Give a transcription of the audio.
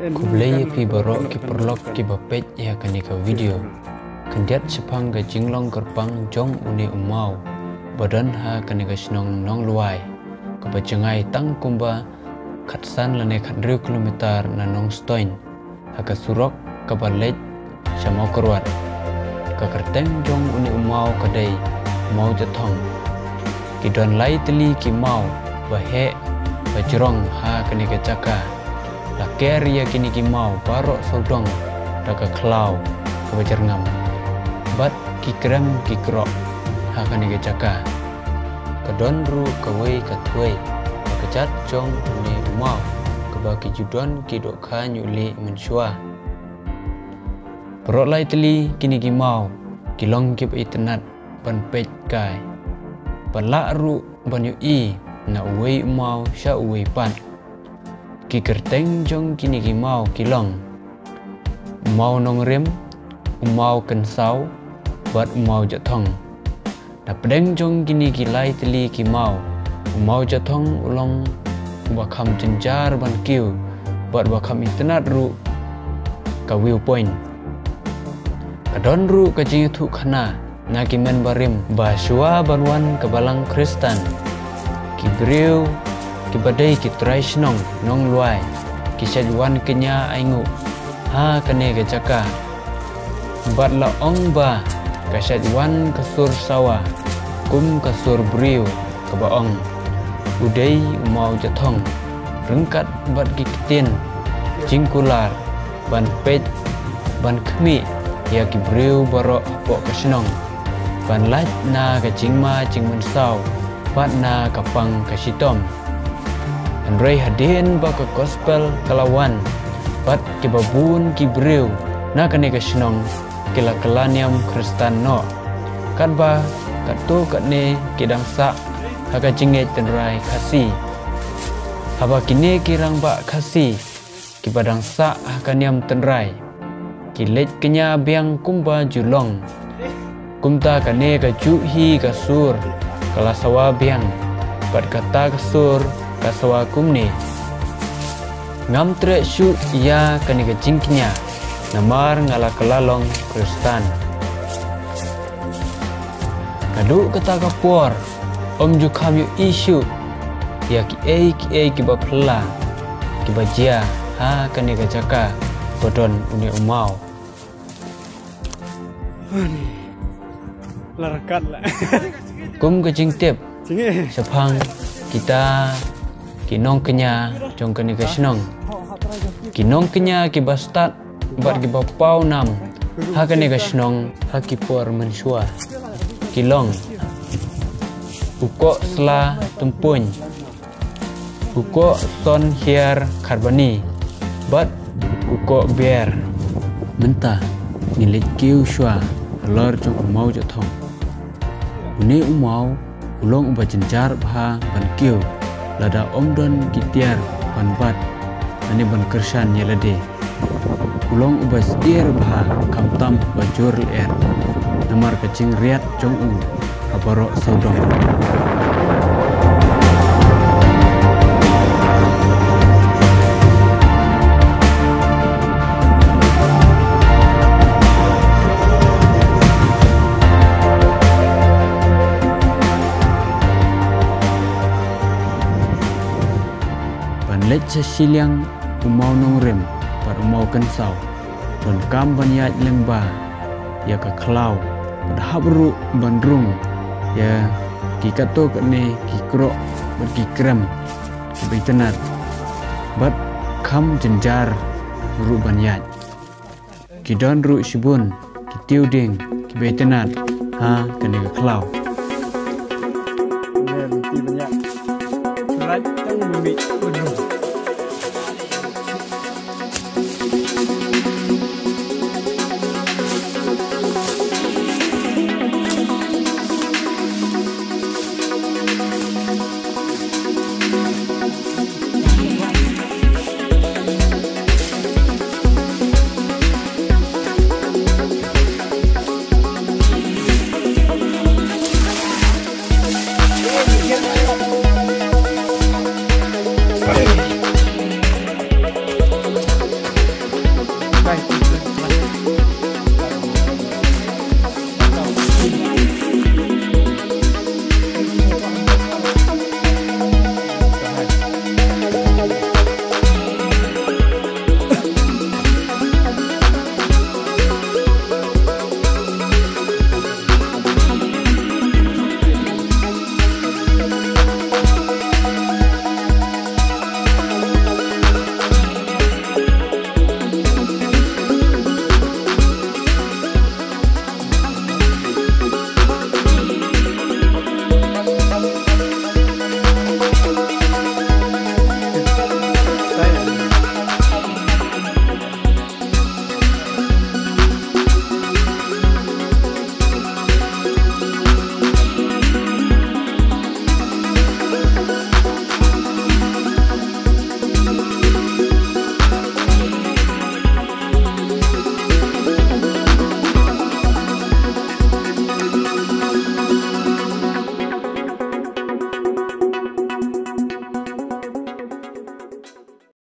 Kublai pi barok ki perlok ki bapet ya kanika video. Kendiat sepang ga jinglong kerpang jong uni umau. Badan ha kanika sinong nong luai. Kebacengai tang kumba katsan lane kat 2 kilometer na nong stoin. Haka surok kabalet sama kerwat. Kakerteng jong uni umau kadai mau jatong. Kidon lai teli ki mau bahe bajrong ha kanika caka. Laker ya kini ki mau barok sodong daga klau ke bajarngam. Bat ki krem ki krok ha kanika caka. Kedon ru kawai katwai kecat jong uni umau kebaki judon ki dokha nyuli mensua. Perok lai teli kini ki mau kilong ki internet ban pej kai. Balak ru ban ui na uwei umau sya uwei pan. Ki kerteng jong kini ki mau kilong. Umau nong rem, umau kensau, buat umau jatong. Na pedeng jong kini ki lai teli ki mau. Umau jatong ulong bakam jenjar ban kiu, buat bakam internet ru ka view point. Kadon ru ka jing thu khana na ki men barim basua banwan ka balang Kristen. Ki breu ki badai ki trai snong nong luai ki sajuan kenya aingu ha kane ke caka bat la ong ba ka sajuan kasur sawa kum kasur briu ke baong udai mau jatong rengkat bat ki ketin jingkular ban pej ban kemi ya ki briu barok pok ka snong ban laj na ka jingma jingmen sau bat na kapang ka sitom. Andrei hadin baka gospel kalawan bat kibabun kibreu na kaneka sinong kila kelaniam Kristen no kadba katu katne kidang sa haka jinget tenrai kasi haba kine kirang ba kasi kibadang sa hakaniam tenrai kilet kenya biang kumba julong kumta kane ka juhi kasur kalasawa biang bat kata kasur kasawa kumni ngam tre syu ya kanika jingknya namar ngala kelalong Kristen kadu kata kapor om jukam yu isu ya ki ki bapla ki bajia ha kanika jaka bodon uni umau larakat lah kum ke jingtip sepang kita kinong kenya jong kanika sinong kinong kenya ki bastat bat ki bapau nam ha kanika sinong ha ki por mensua kilong uko sla tumpuny uko son hiar karbani bat uko bier mentah milik kiu shua lor jong umau jatong uni umau ulong uba jenjar bha ban kiu lada omdon kitiar ban bat ani ban kersan yelade ulong uba stier bha kamtam bajur er namar kacing riat jong u abaro saudong let sesilang umau nong rem par umau kensau don kam banyat lengba ya ka klau pada habru bandrung ya ki kato kene ki krok ber ki krem ki bitenat bat kam jenjar ru banyat ki don ru sibun ki tiuding ki bitenat ha kene ka klau banyak surat yang bumi